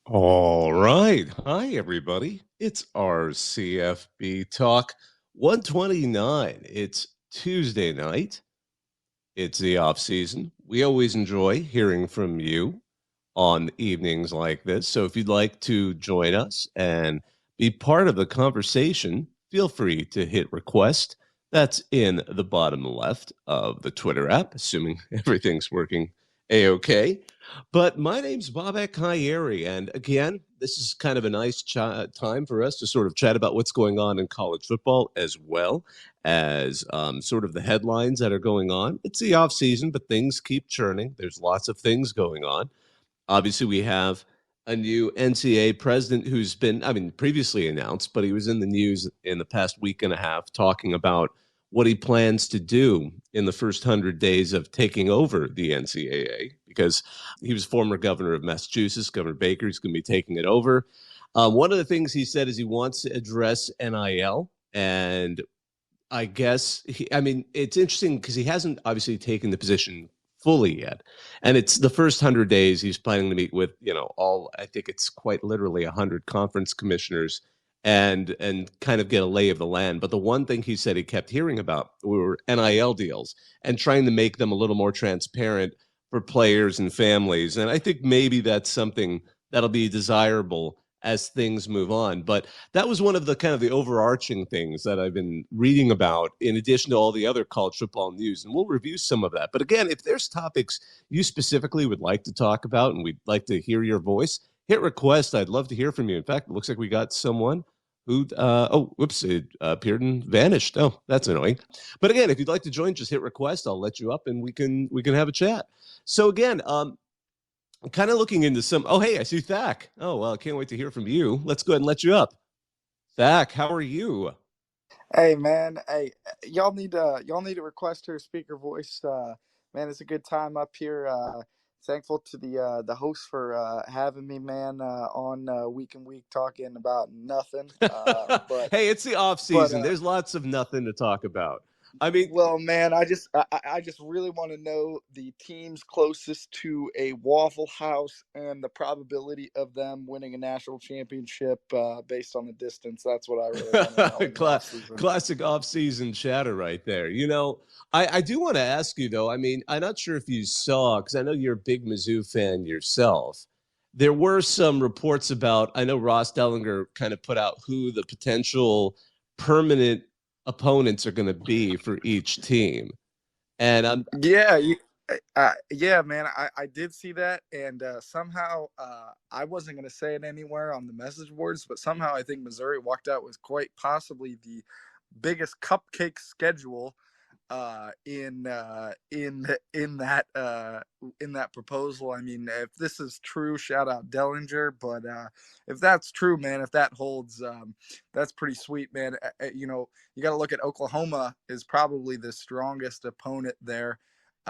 All right. Hi, everybody. It's our CFB Talk 129. It's Tuesday night. It's the off season. We always enjoy hearing from you on evenings like this. So if you'd like to join us and be part of the conversation, feel free to hit request. That's in the bottom left of the Twitter app, assuming everything's working a-okay. But my name's Bobak Hyeri, and again, this is kind of a nice time for us to sort of chat about what's going on in college football as well as sort of the headlines that are going on. It's the off season, but things keep churning. There's lots of things going on. Obviously, we have a new NCAA president who's been, I mean, previously announced, but he was in the news in the past week and a half talking about what he plans to do in the first 100 days of taking over the NCAA because he was former governor of Massachusetts, Governor Baker. He's going to be taking it over. One of the things he said is he wants to address NIL. And I guess I mean, it's interesting because he hasn't obviously taken the position fully yet. And it's the first 100 days he's planning to meet with, I think it's quite literally 100 conference commissioners and kind of get a lay of the land. But the one thing he said he kept hearing about were NIL deals and trying to make them a little more transparent for players and families. And I think maybe that's something that'll be desirable as things move on. But that was one of the kind of the overarching things that I've been reading about in addition to all the other college football news. And we'll review some of that. But again, if there's topics you specifically would like to talk about and we'd like to hear your voice, hit request. I'd love to hear from you. In fact, it looks like we got someone who, whoops, it appeared and vanished. Oh, that's annoying. But again, if you'd like to join, just hit request. I'll let you up and we can have a chat. So again, I'm kind of looking into some. Oh, hey, I see Thak. Oh, well, I can't wait to hear from you. Let's go ahead and let you up. Thak, how are you? Hey man, hey, y'all need to request her speaker voice. Man, it's a good time up here. Thankful to the host for having me, man, on week and week talking about nothing. But Hey, it's the off but season. There's lots of nothing to talk about. I mean, Well, man, I just really want to know the teams closest to a Waffle House and the probability of them winning a national championship based on the distance. That's what I really want to know in the off season. classic off-season chatter right there. I do want to ask you though. I mean, I'm not sure if you saw because I know you're a big Mizzou fan yourself. There were some reports about. I know Ross Dellinger kind of put out who the potential permanent opponents are going to be for each team, and I'm Yeah, yeah, man. I did see that, and somehow I wasn't going to say it anywhere on the message boards, but somehow I think Missouri walked out with quite possibly the biggest cupcake schedule in that proposal. I mean, if this is true, shout out Dellinger. But if that's true, man, if that holds, that's pretty sweet, man. You got to look at Oklahoma is probably the strongest opponent there.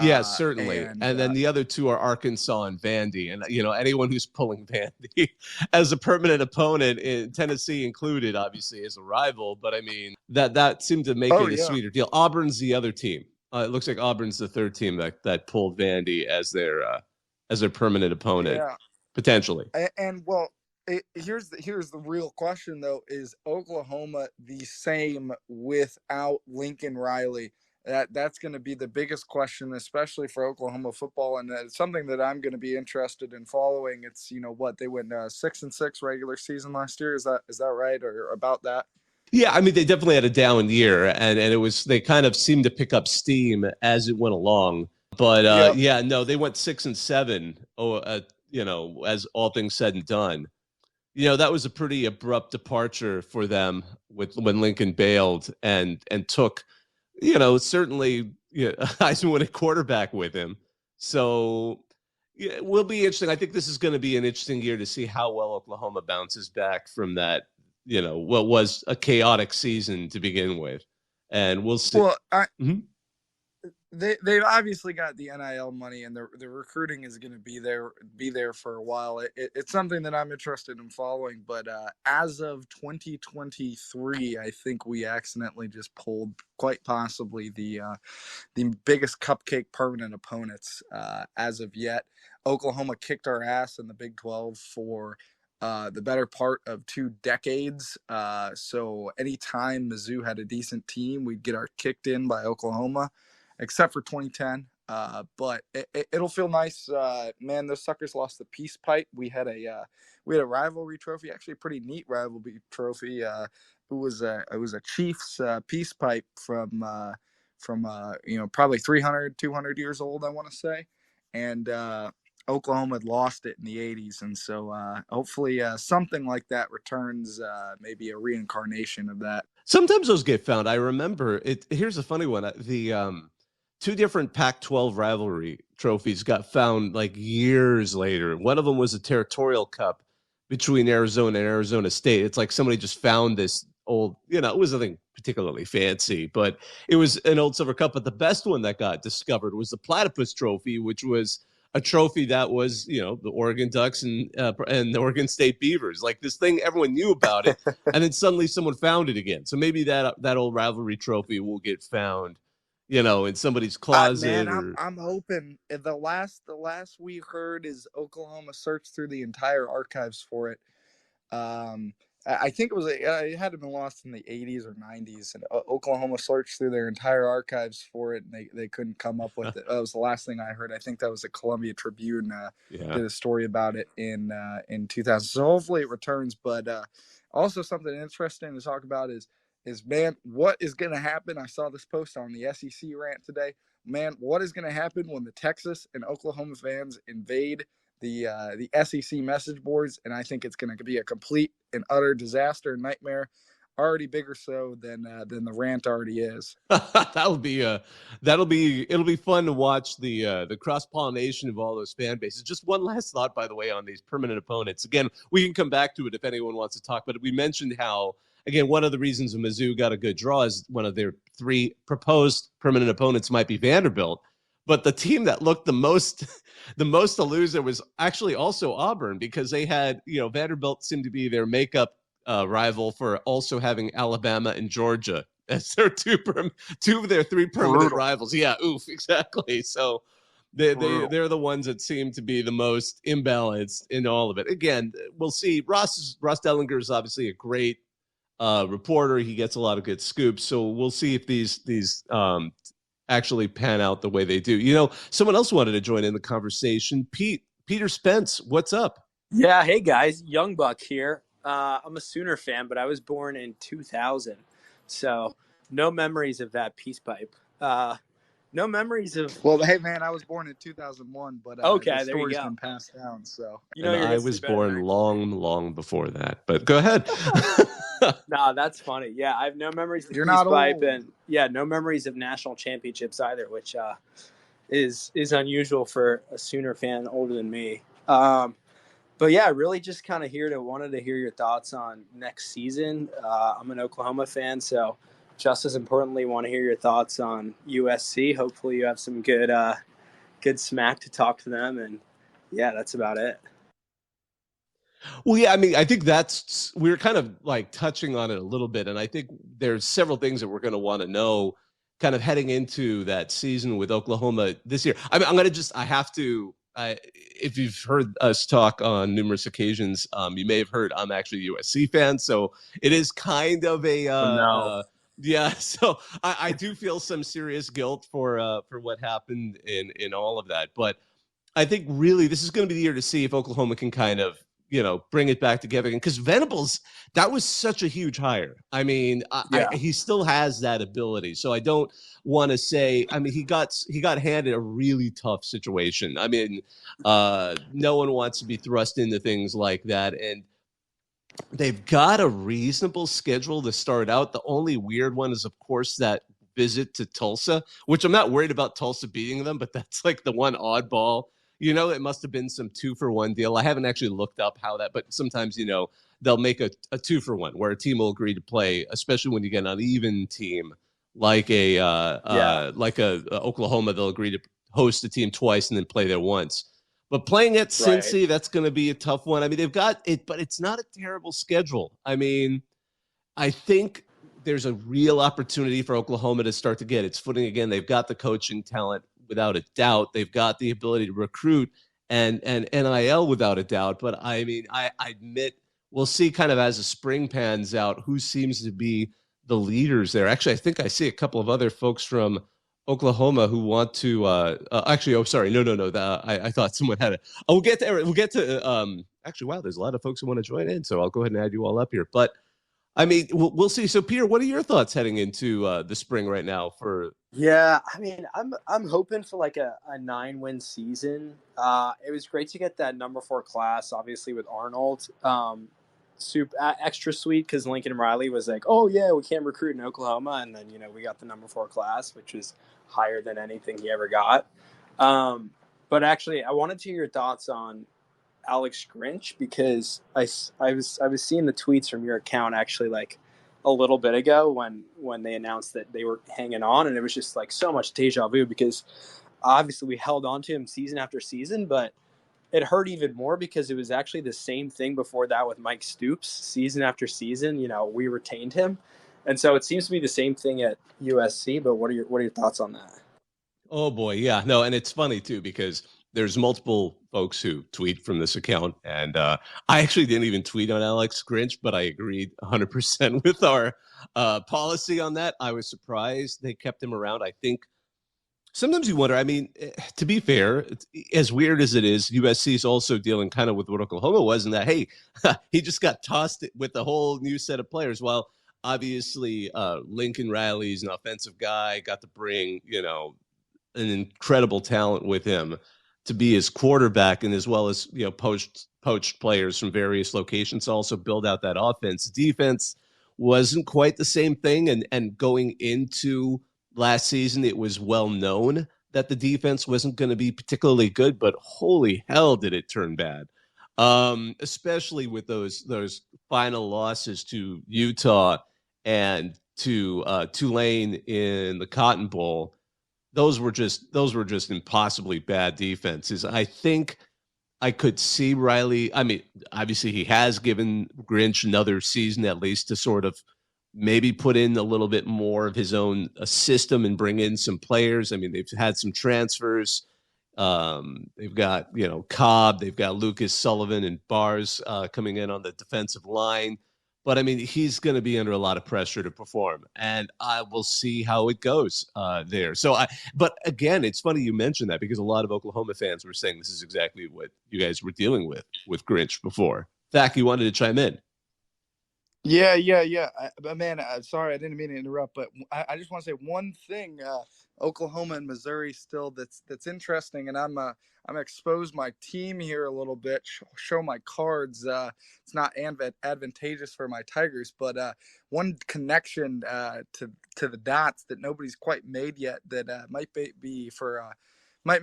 Yeah, certainly. And And then the other two are Arkansas and Vandy. And, anyone who's pulling Vandy as a permanent opponent, in Tennessee included, obviously, as a rival. But I mean, that seemed to make Oh it a yeah, sweeter deal. Auburn's the other team. It looks like Auburn's the third team that pulled Vandy as their permanent opponent, yeah. potentially. And well, here's the real question though: is Oklahoma the same without Lincoln Riley? That's going to be the biggest question, especially for Oklahoma football, and it's something that I'm going to be interested in following. It's what they went 6-6 regular season last year. Is that right or about that? Yeah, I mean, they definitely had a down year, and it was they kind of seemed to pick up steam as it went along. But Yep. yeah, no, they went 6-7. Oh, as all things said and done, that was a pretty abrupt departure for them with when Lincoln bailed and took, certainly Heisman winning quarterback with him. So yeah, it will be interesting. I think this is going to be an interesting year to see how well Oklahoma bounces back from that, what was a chaotic season to begin with, and we'll see. Well, Mhm. they've obviously got the NIL money, and the recruiting is going to be there for a while. It's something that I'm interested in following. But as of 2023, I think we accidentally just pulled quite possibly the biggest cupcake permanent opponents as of yet. Oklahoma kicked our ass in the Big 12 for the better part of 2 decades. So anytime Mizzou had a decent team, we'd get our kicked in by Oklahoma, except for 2010. But it'll feel nice, man. Those suckers lost the peace pipe. We had a rivalry trophy, actually a pretty neat rivalry trophy. It was a Chiefs peace pipe from probably 300, 200 years old, I want to say, and Oklahoma had lost it in the 80s. And so hopefully something like that returns, maybe a reincarnation of that. Sometimes those get found. I remember it. Here's a funny one. The two different Pac-12 rivalry trophies got found like years later. One of them was a territorial cup between Arizona and Arizona State. It's like somebody just found this old, it was nothing particularly fancy, but it was an old silver cup. But the best one that got discovered was the Platypus Trophy, which was a trophy that was, the Oregon Ducks and the Oregon State Beavers. Like this thing, everyone knew about it, and then suddenly someone found it again. So maybe that old rivalry trophy will get found, in somebody's closet. Man, Or I'm hoping. The last we heard is Oklahoma searched through the entire archives for it. Um, I think it had to been lost in the 80s or 90s, and Oklahoma searched through their entire archives for it, and they couldn't come up with it. That was the last thing I heard. I think that was the Columbia Tribune yeah. did a story about it in 2000. So hopefully it returns. But also something interesting to talk about is man, what is going to happen? I saw this post on the SEC rant today. Man, what is going to happen when the Texas and Oklahoma fans invade the SEC message boards? And I think it's going to be a complete and utter disaster and nightmare, already bigger so than the rant already is. It'll be fun to watch the cross pollination of all those fan bases. Just one last thought, by the way, on these permanent opponents. Again, we can come back to it if anyone wants to talk, but we mentioned how, again, one of the reasons Mizzou got a good draw is one of their 3 proposed permanent opponents might be Vanderbilt. But the team that looked the most to lose there was actually also Auburn, because they had, Vanderbilt seemed to be their makeup rival for also having Alabama and Georgia as their two of their 3 permanent Brutal. rivals. Yeah, exactly. So they're the ones that seem to be the most imbalanced in all of it. Again, we'll see. Ross Dellinger is obviously a great reporter. He gets a lot of good scoops. So we'll see if these actually pan out the way they do. Someone else wanted to join in the conversation. Peter Spence, what's up? Yeah, hey guys, Young Buck here. I'm a Sooner fan, but I was born in 2000, so no memories of that peace pipe. No memories of. Well, hey man, I was born in 2001, but Okay, the there you story's go. been passed down. So You And your I history was better born than long before that. But go ahead. Nah, that's funny. Yeah, I have no memories of you're peace not pipe, old. and no memories of national championships either, which is unusual for a Sooner fan older than me. But yeah, really just kind of wanted to hear your thoughts on next season. I'm an Oklahoma fan, so just as importantly, want to hear your thoughts on USC. Hopefully, you have some good smack to talk to them, and yeah, that's about it. Well, yeah, I mean, I think we're kind of like touching on it a little bit, and I think there's several things that we're going to want to know kind of heading into that season with Oklahoma this year. I mean, if you've heard us talk on numerous occasions, you may have heard I'm actually a USC fan, so it is kind of a yeah. So I do feel some serious guilt for what happened in all of that, but I think really this is going to be the year to see if Oklahoma can kind of bring it back together again, because Venables, that was such a huge hire. I mean, he still has that ability. So I don't want to say. I mean, he got handed a really tough situation. I mean, no one wants to be thrust into things like that, and they've got a reasonable schedule to start out. The only weird one is, of course, that visit to Tulsa, which I'm not worried about Tulsa beating them, but that's like the one oddball. It must have been some 2-for-1 deal. I haven't actually looked up how that, but sometimes, they'll make a 2-for-1 where a team will agree to play, especially when you get an uneven team like like a Oklahoma. They'll agree to host a team twice and then play there once. But playing at Cincy, that's going to be a tough one. I mean, they've got it, but it's not a terrible schedule. I mean, I think there's a real opportunity for Oklahoma to start to get its footing again. They've got the coaching talent without a doubt. They've got the ability to recruit. and NIL without a doubt. But I mean, I admit we'll see kind of as the spring pans out who seems to be the leaders there. Actually, I think I see a couple of other folks from Oklahoma who want to actually, oh, sorry, no. I thought someone had it. Oh, we'll get to actually, wow, there's a lot of folks who want to join in, so I'll go ahead and add you all up here. But I mean, we'll see. So, Peter, what are your thoughts heading into the spring right now? Yeah, I mean, I'm hoping for like a 9-win season. It was great to get that number 4 class, obviously with Arnold. Super extra sweet because Lincoln Riley was like, "Oh yeah, we can't recruit in Oklahoma," and then we got the number 4 class, which was higher than anything he ever got. But actually, I wanted to hear your thoughts on Alex Grinch because I was seeing the tweets from your account actually like a little bit ago when they announced that they were hanging on, and it was just like so much deja vu because obviously we held on to him season after season, but it hurt even more because it was actually the same thing before that with Mike Stoops season after season. We retained him, and so it seems to be the same thing at USC. But what are your thoughts on that? Oh boy, yeah, no, and it's funny too because there's multiple folks who tweet from this account, and I actually didn't even tweet on Alex Grinch, but I agreed 100% with our policy on that. I was surprised they kept him around. I think sometimes you wonder. I mean, to be fair, as weird as it is, USC is also dealing kind of with what Oklahoma was, in that hey, he just got tossed with a whole new set of players. Well, obviously, Lincoln Riley's an offensive guy, got to bring an incredible talent with him to be his quarterback, and as well as poached players from various locations to also build out that offense. Defense wasn't quite the same thing, and going into last season, it was well known that the defense wasn't going to be particularly good, but holy hell did it turn bad. Especially with those final losses to Utah and to Tulane in the Cotton Bowl. Those were just impossibly bad defenses. I think I could see Riley. I mean, obviously he has given Grinch another season at least to sort of maybe put in a little bit more of his own system and bring in some players. I mean, they've had some transfers. They've got Cobb, they've got Lucas Sullivan and Bars coming in on the defensive line. But I mean, he's going to be under a lot of pressure to perform, and I will see how it goes there. But again, it's funny you mentioned that because a lot of Oklahoma fans were saying this is exactly what you guys were dealing with Grinch before. Thak, you wanted to chime in. Yeah. Man, sorry, I didn't mean to interrupt, but I just want to say one thing. Oklahoma and Missouri still that's interesting, and I'm expose my team here a little bit, show my cards. It's not advantageous for my Tigers, but one connection to the dots that nobody's quite made yet that might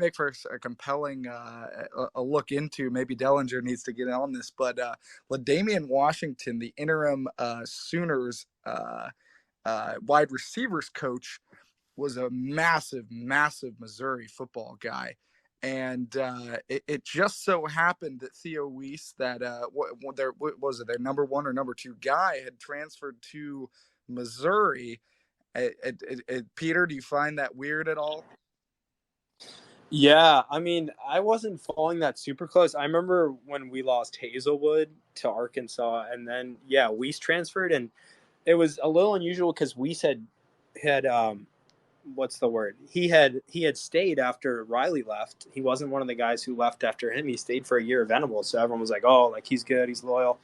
make for a compelling a look into. Maybe Dellinger needs to get on this, but LaDamian Washington, the interim Sooners wide receivers coach, was a massive Missouri football guy. And it just so happened that Theo Weiss, that what was it, their number 1 or number 2 guy, had transferred to Missouri. Peter, do you find that weird at all? Yeah, I mean, I wasn't following that super close. I remember when we lost Hazelwood to Arkansas, and then Weiss transferred, and it was a little unusual because Weiss had what's the word? He had stayed after Riley left. He wasn't one of the guys who left after him. He stayed for a year of Venables, so everyone was like, "Oh, like he's good, he's loyal,"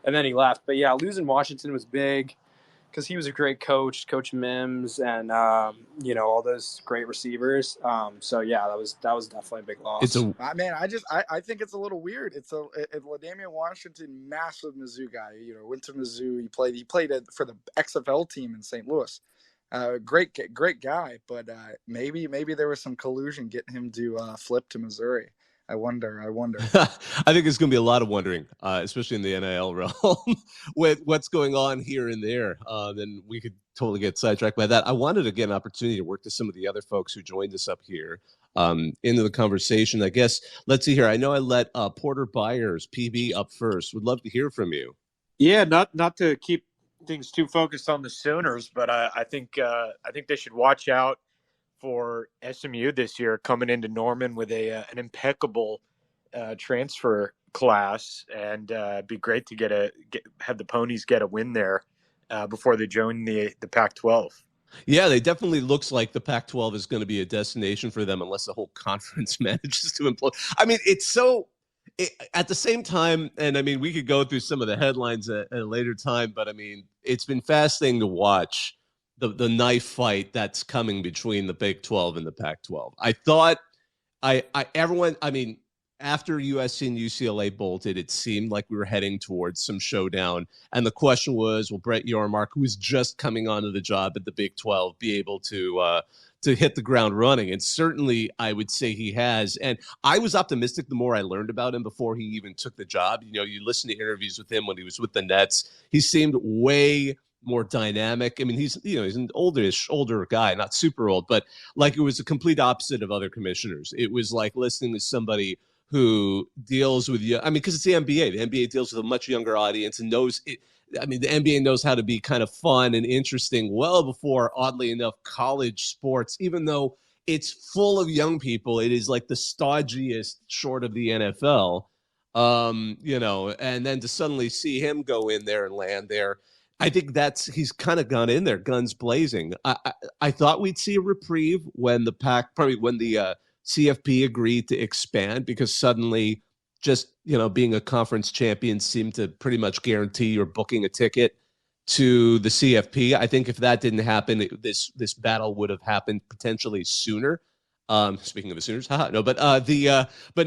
and then he left. But yeah, losing Washington was big because he was a great coach, Coach Mims, and all those great receivers. So yeah, that was definitely a big loss. I think it's a little weird. It's LaDamian Washington, massive Mizzou guy. Went to Mizzou. He played for the XFL team in St. Louis. Great guy, but maybe there was some collusion getting him to flip to Missouri. I wonder. I think there's going to be a lot of wondering, especially in the NIL realm, with what's going on here and there. Then we could totally get sidetracked by that. I wanted to get an opportunity to work to some of the other folks who joined us up here into the conversation. I guess, let's see here. I know I let Porter Byers, PB, up first. Would love to hear from you. Yeah, not to keep things too focused on the Sooners, but I think they should watch out for SMU this year, coming into Norman with an impeccable transfer class, and be great to have the Ponies get a win there before they join the Pac-12. Yeah, they definitely looks like the Pac-12 is going to be a destination for them unless the whole conference manages to implode. I mean, at the same time, and I mean, we could go through some of the headlines at a later time, but I mean, it's been fascinating to watch the knife fight that's coming between the Big 12 and the Pac-12. I thought everyone, I mean, after USC and UCLA bolted, it seemed like we were heading towards some showdown. And the question was, will Brett Yormark, who was just coming onto the job at the Big 12, be able to hit the ground running? And certainly, I would say he has. And I was optimistic the more I learned about him before he even took the job. You know, you listen to interviews with him when he was with the Nets. He seemed way more dynamic. I mean, he's an older guy, not super old, but like it was a complete opposite of other commissioners. It was like listening to somebody who deals with you. I mean, because it's the NBA. The NBA deals with a much younger audience and knows it. I mean, the NBA knows how to be kind of fun and interesting well before, oddly enough, college sports, even though it's full of young people, it is like the stodgiest short of the NFL. And then to suddenly see him go in there and land there, I think he's kind of gone in there, guns blazing. I thought we'd see a reprieve when the CFP agreed to expand, because suddenly just, being a conference champion seemed to pretty much guarantee you're booking a ticket to the CFP. I think if that didn't happen, this battle would have happened potentially sooner. Speaking of the Sooners, no, but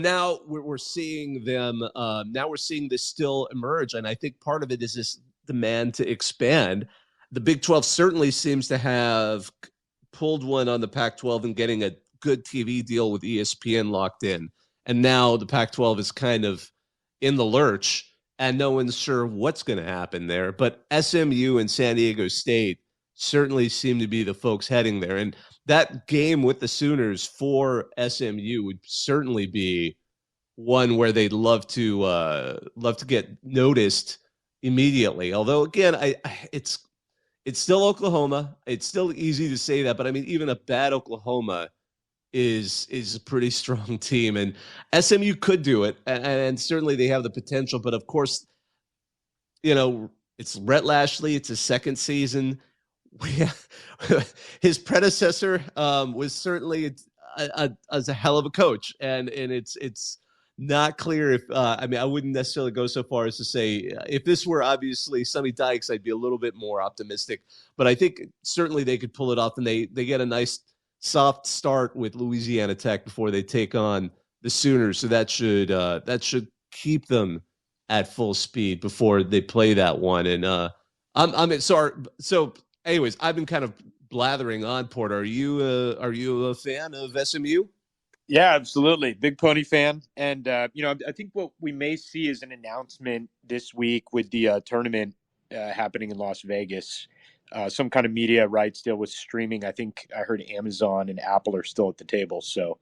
now we're seeing them. Now we're seeing this still emerge, and I think part of it is this demand to expand. The Big 12 certainly seems to have pulled one on the Pac-12 and getting a good TV deal with ESPN locked in. And now the Pac-12 is kind of in the lurch, and no one's sure what's going to happen there. But SMU and San Diego State certainly seem to be the folks heading there. And that game with the Sooners for SMU would certainly be one where they'd love to get noticed immediately. Although, again, it's still Oklahoma. It's still easy to say that, but I mean, even a bad Oklahoma is a pretty strong team, and SMU could do it, and certainly they have the potential. But of course, it's Rhett Lashley. It's his second season. His predecessor was certainly a hell of a coach, and it's not clear if I mean, I wouldn't necessarily go so far as to say if this were obviously Sonny Dykes, I'd be a little bit more optimistic. But I think certainly they could pull it off, and they get a nice soft start with Louisiana Tech before they take on the Sooners. So that should keep them at full speed before they play that one. And I'm sorry. So, anyways, I've been kind of blathering on. Porter, are you a fan of SMU? Yeah, absolutely. Big Pony fan. And, I think what we may see is an announcement this week with the tournament happening in Las Vegas. Some kind of media rights deal with streaming. I think I heard Amazon and Apple are still at the table. So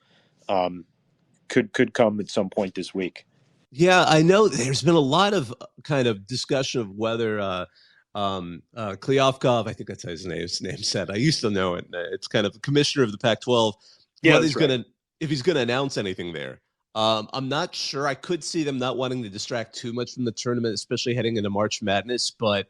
could come at some point this week. Yeah, I know there's been a lot of kind of discussion of whether Kliavkov, I think that's how his name said. I used to know it. It's kind of the commissioner of the Pac-12. Yeah, If he's going to announce anything there. I'm not sure. I could see them not wanting to distract too much from the tournament, especially heading into March Madness. But,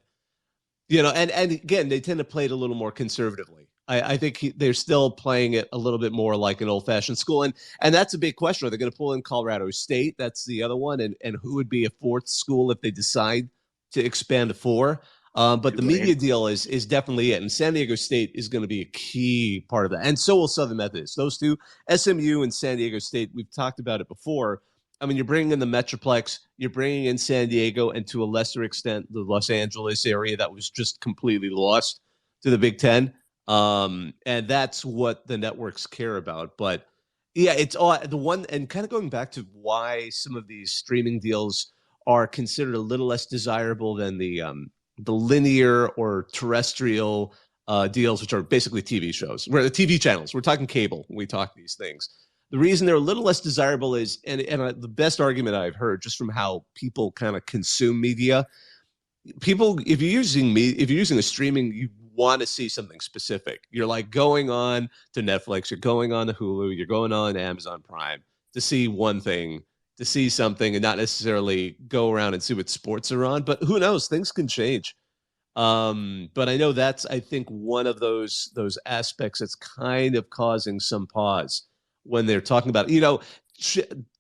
and again, they tend to play it a little more conservatively. I think they're still playing it a little bit more like an old-fashioned school. And that's a big question. Are they going to pull in Colorado State? That's the other one. And who would be a fourth school if they decide to expand to four? But the media deal is definitely it. And San Diego State is going to be a key part of that. And so will Southern Methodist. Those two, SMU and San Diego State, we've talked about it before. I mean, you're bringing in the Metroplex, you're bringing in San Diego, and to a lesser extent, the Los Angeles area that was just completely lost to the Big Ten. And that's what the networks care about. But yeah, it's all the one, and kind of going back to why some of these streaming deals are considered a little less desirable than the linear or terrestrial deals, which are basically TV shows. We're the TV channels. We're talking cable when we talk these things. The reason they're a little less desirable is, and the best argument I've heard just from how people kind of consume media, people, if you're using a streaming, you want to see something specific. You're like going on to Netflix, you're going on to Hulu, you're going on to Amazon Prime to see one thing, to see something and not necessarily go around and see what sports are on. But who knows? Things can change. But I know that's, I think, one of those aspects that's kind of causing some pause when they're talking about,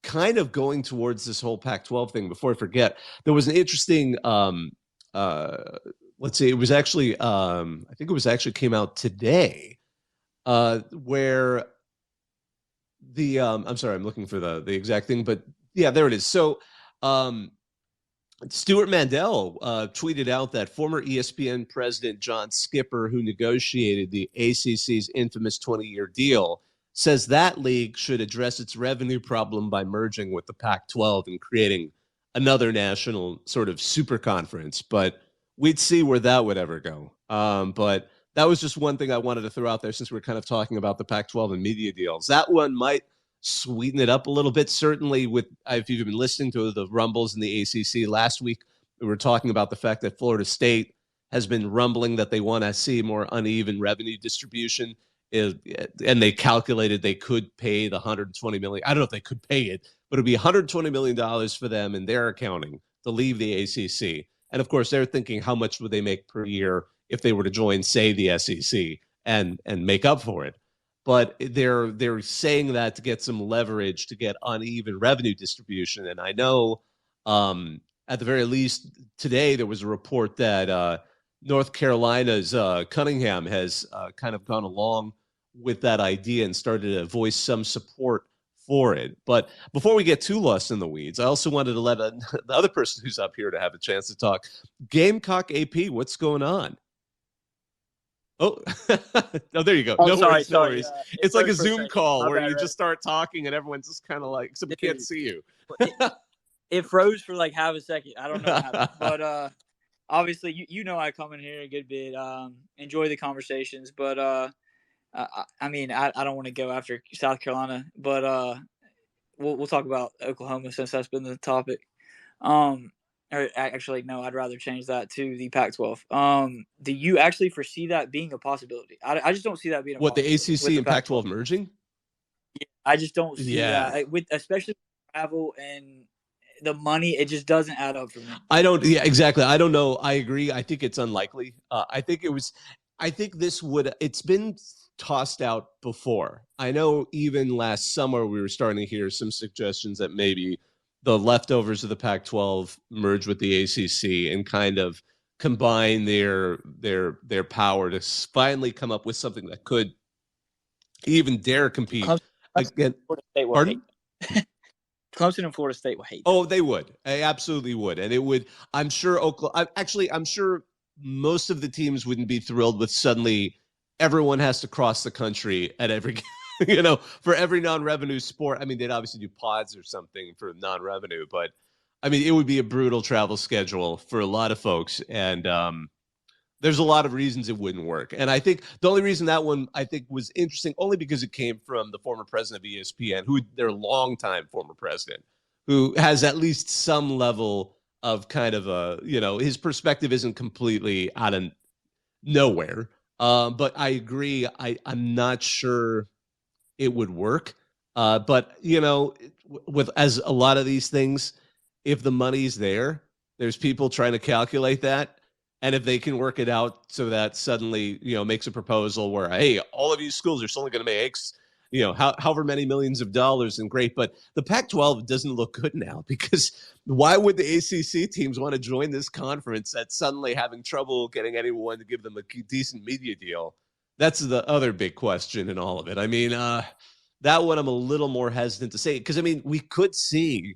kind of going towards this whole Pac-12 thing. Before I forget, there was an interesting, let's see, it was actually, I think it was actually came out today, where the, I'm sorry, I'm looking for the exact thing, but yeah, there it is. So, Stuart Mandel tweeted out that former ESPN president John Skipper, who negotiated the ACC's infamous 20-year deal, says that league should address its revenue problem by merging with the Pac-12 and creating another national sort of super conference. But we'd see where that would ever go. But that was just one thing I wanted to throw out there since we're kind of talking about the Pac-12 and media deals. That one might sweeten it up a little bit. Certainly, with if you've been listening to the rumbles in the ACC last week, we were talking about the fact that Florida State has been rumbling that they want to see more uneven revenue distribution, and they calculated they could pay the $120 million. I don't know if they could pay it, but it'd be $120 million for them in their accounting to leave the ACC. And of course, they're thinking, how much would they make per year if they were to join, say, the SEC and make up for it? But they're saying that to get some leverage to get uneven revenue distribution. And I know at the very least today there was a report that North Carolina's Cunningham has kind of gone along with that idea and started to voice some support for it. But before we get too lost in the weeds, I also wanted to let the other person who's up here to have a chance to talk. Gamecock AP, what's going on? Oh, no, there you go. Oh, no sorry, worries, no worries. It's like a Zoom call where you just start talking and everyone's just kind of like, except we can't see you. It froze for like half a second. I don't know what happened. But obviously, I come in here a good bit, enjoy the conversations. But I mean, I don't want to go after South Carolina, but we'll talk about Oklahoma since that's been the topic. Or actually, no, I'd rather change that to the Pac-12. Do you actually foresee that being a possibility? I just don't see that being a possibility. The ACC and Pac-12 merging? Yeah, I just don't see that. Especially travel and the money, it just doesn't add up for me. Yeah, exactly. I don't know. I agree. I think it's unlikely. It's been tossed out before. I know even last summer we were starting to hear some suggestions that maybe the leftovers of the Pac-12 merge with the ACC and kind of combine their power to finally come up with something that could even dare compete again. Pardon? Clemson and Florida State will hate. Oh, they would. They absolutely would. And it would, I'm sure I'm sure most of the teams wouldn't be thrilled with suddenly everyone has to cross the country at every for every non-revenue sport. I mean, they'd obviously do pods or something for non-revenue, but I mean, it would be a brutal travel schedule for a lot of folks. And there's a lot of reasons it wouldn't work. And I think the only reason that one I think was interesting, only because it came from the former president of ESPN, their longtime former president, who has at least some level of kind of his perspective isn't completely out of nowhere. But I agree. I'm not sure it would work. But with as a lot of these things, if the money's there, there's people trying to calculate that. And if they can work it out so that suddenly, makes a proposal where, hey, all of you schools are still going to make, however many millions of dollars, and great. But the Pac-12 doesn't look good now, because why would the ACC teams want to join this conference that's suddenly having trouble getting anyone to give them a decent media deal? That's the other big question in all of it. I mean, that one I'm a little more hesitant to say, because, I mean, we could see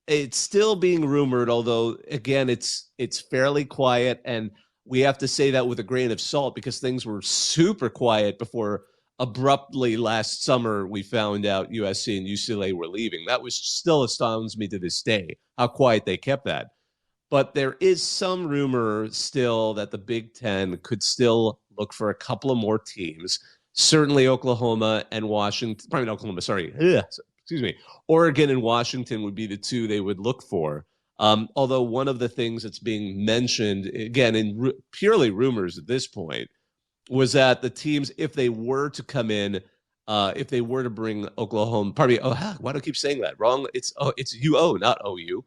it's still being rumored, although, again, it's fairly quiet. And we have to say that with a grain of salt, because things were super quiet before abruptly last summer we found out USC and UCLA were leaving. That was still astounds me to this day, how quiet they kept that. But there is some rumor still that the Big Ten could still look for a couple of more teams. Certainly Oklahoma and Washington, probably not Oklahoma, sorry. Excuse me. Oregon and Washington would be the two they would look for. Although one of the things that's being mentioned, again, in purely rumors at this point, was that the teams, if they were to come in, if they were to bring Oklahoma, pardon me, why do I keep saying that? Wrong. It's UO, not OU.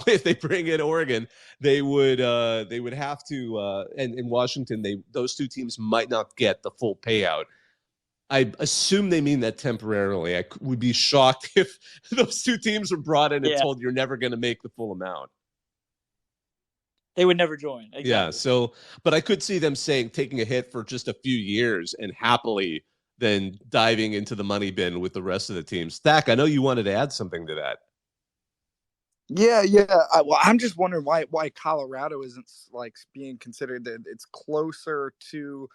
If they bring in Oregon, they would have to, and in Washington, those two teams might not get the full payout. I assume they mean that temporarily. I would be shocked if those two teams were brought in and told you're never going to make the full amount. They would never join. Exactly. Yeah. So, but I could see them taking a hit for just a few years and happily then diving into the money bin with the rest of the teams. Thack, I know you wanted to add something to that. Yeah. Well, I'm just wondering why Colorado isn't like being considered that it's closer to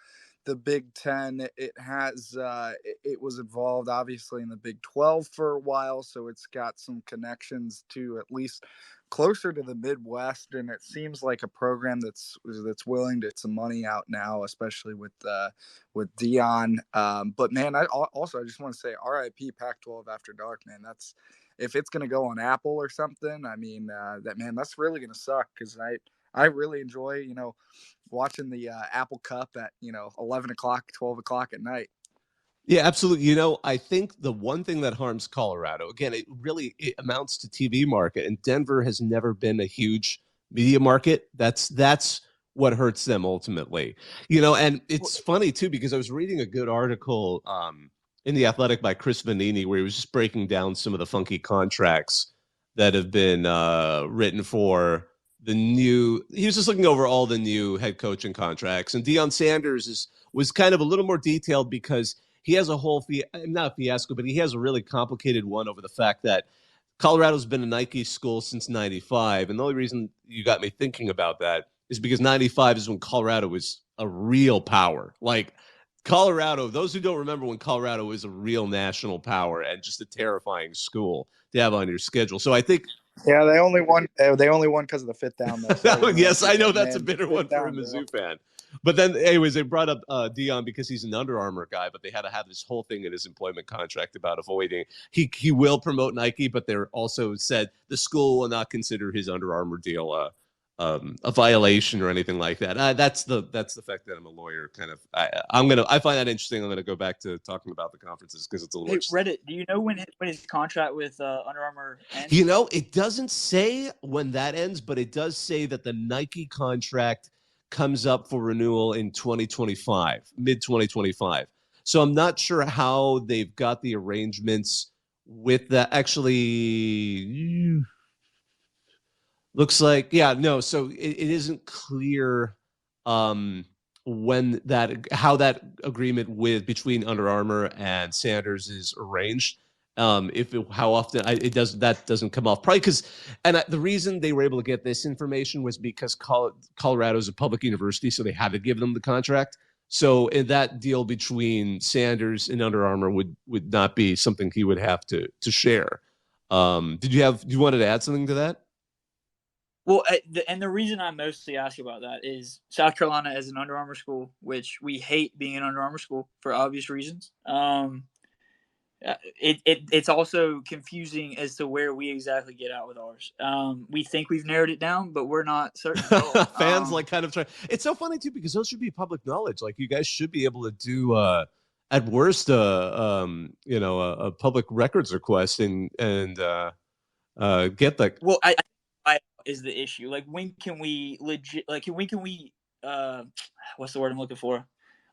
the Big Ten. It has it was involved obviously in the Big 12 for a while, so it's got some connections to at least closer to the Midwest, and it seems like a program that's willing to get some money out now, especially with Dion. But man, I just want to say RIP Pac-12 After Dark, man. That's if it's going to go on Apple or something. I mean, that's really going to suck because I really enjoy watching the Apple Cup at 11 o'clock, 12 o'clock at night. Yeah, absolutely. I think the one thing that harms Colorado, again, it amounts to TV market, and Denver has never been a huge media market. That's what hurts them ultimately. And it's funny too, because I was reading a good article in The Athletic by Chris Vanini, where he was just breaking down some of the funky contracts that have been written for he was just looking over all the new head coaching contracts, and Deion Sanders was kind of a little more detailed because he has a whole not a fiasco, but he has a really complicated one over the fact that Colorado's been a Nike school since '95, and the only reason you got me thinking about that is because '95 is when Colorado was a real power. Like Colorado, those who don't remember when Colorado was a real national power and just a terrifying school to have on your schedule. So I think. Yeah, they only won because of the fifth down. Though. Yes, I know that's a bitter one for a Mizzou fan. But then, anyways, they brought up Deion because he's an Under Armour guy, but they had to have this whole thing in his employment contract about avoiding. He will promote Nike, but they're also said the school will not consider his Under Armour deal a violation or anything like that. That's the fact that I'm a lawyer. Kind of, I find that interesting. I'm gonna go back to talking about the conferences because it's a little. Hey, Reddit, do you know when his contract with Under Armour ends? It doesn't say when that ends, but it does say that the Nike contract comes up for renewal in 2025, mid 2025. So I'm not sure how they've got the arrangements with that. Actually, looks like, so it isn't clear how that agreement between Under Armour and Sanders is arranged. How often that doesn't come off, probably because, the reason they were able to get this information was because Colorado is a public university, so they had to give them the contract. So in that deal between Sanders and Under Armour would not be something he would have to share. Do you wanted to add something to that? Well, and the reason I mostly ask about that is South Carolina is an Under Armour school, which we hate being an Under Armour school for obvious reasons. It's also confusing as to where we exactly get out with ours. We think we've narrowed it down, but we're not certain. Fans kind of try. It's so funny too because those should be public knowledge. Like you guys should be able to do at worst a public records request and get the. Well, I is the issue. Like when can we legit? Like when can we? What's the word I'm looking for?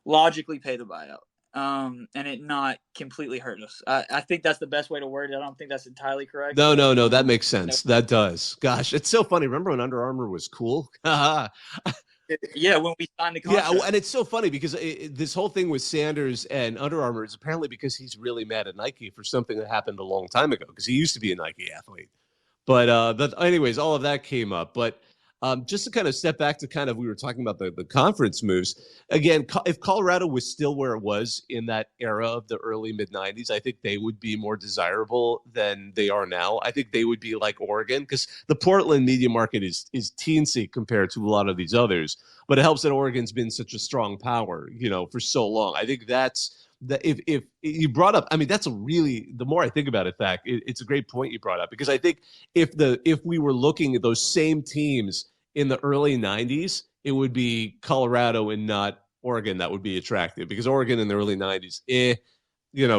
Logically pay the buyout. And it not completely hurt us. I think that's the best way to word it. I don't think that's entirely correct. No, that makes sense. That does. Gosh, it's so funny. Remember when Under Armour was cool? Yeah, when we signed the contract. Yeah, and it's so funny because this whole thing with Sanders and Under Armour is apparently because he's really mad at Nike for something that happened a long time ago because he used to be a Nike athlete. But anyways, all of that came up. But just to kind of step back to we were talking about the conference moves. Again, if Colorado was still where it was in that era of the early mid-'90s, I think they would be more desirable than they are now. I think they would be like Oregon because the Portland media market is teensy compared to a lot of these others. But it helps that Oregon's been such a strong power, for so long. I think that's that if you brought up, I mean, the more I think about it, it's a great point you brought up because I think if we were looking at those same teams in the early 90s, it would be Colorado and not Oregon that would be attractive because Oregon in the early 90s,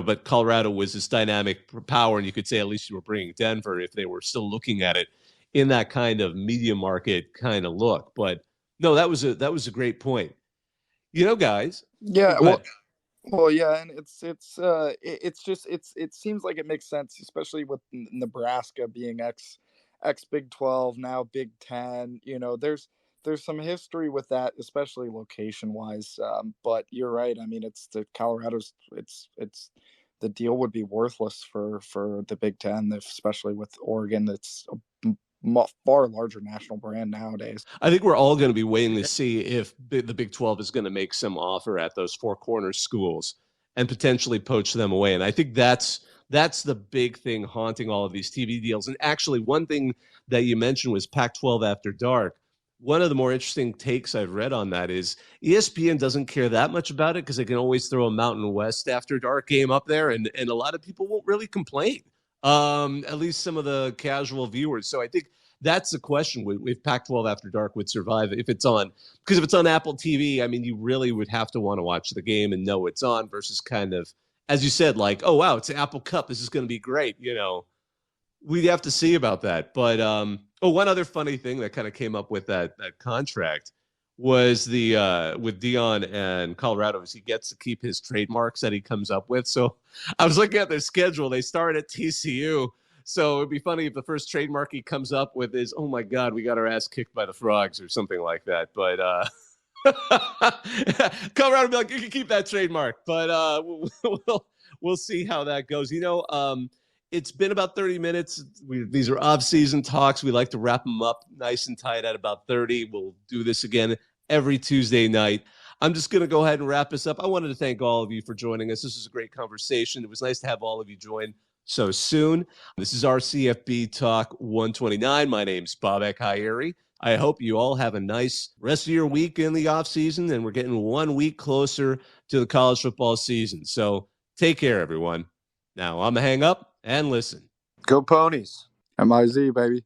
but Colorado was this dynamic power, and you could say at least you were bringing Denver if they were still looking at it in that kind of media market kind of look. But no, that was a great point. Guys. Yeah, Go ahead. well, yeah, and it seems like it makes sense, especially with Nebraska being ex Big 12, now Big 10. There's some history with that, especially location wise. But you're right. I mean, it's the Colorado's. It's the deal would be worthless for the Big 10, especially with Oregon. It's a far larger national brand nowadays. I think we're all going to be waiting to see if the Big 12 is going to make some offer at those Four Corners schools and potentially poach them away. And I think that's the big thing haunting all of these TV deals. And actually, one thing that you mentioned was Pac-12 After Dark. One of the more interesting takes I've read on that is ESPN doesn't care that much about it because they can always throw a Mountain West After Dark game up there, and a lot of people won't really complain, at least some of the casual viewers. So I think that's the question if Pac-12 After Dark would survive if it's on. Because if it's on Apple TV, I mean, you really would have to want to watch the game and know it's on versus kind of, as you said, like, oh, wow, it's the Apple Cup. This is going to be great. We'd have to see about that. But one other funny thing that kind of came up with that contract was the with Dion and Colorado is he gets to keep his trademarks that he comes up with. So I was looking at their schedule. They start at TCU. So it'd be funny if the first trademark he comes up with is, oh my God, we got our ass kicked by the Frogs or something like that. But Colorado would be like, you can keep that trademark. But we'll see how that goes. It's been about 30 minutes. These are off-season talks. We like to wrap them up nice and tight at about 30. We'll do this again every Tuesday night. I'm just going to go ahead and wrap this up. I wanted to thank all of you for joining us. This was a great conversation. It was nice to have all of you join so soon. This is our CFB Talk 129. My name's Bobek Hayeri. I hope you all have a nice rest of your week in the off-season, and we're getting 1 week closer to the college football season. So take care, everyone. Now I'm going to hang up and listen. Go Ponies. MIZ, baby.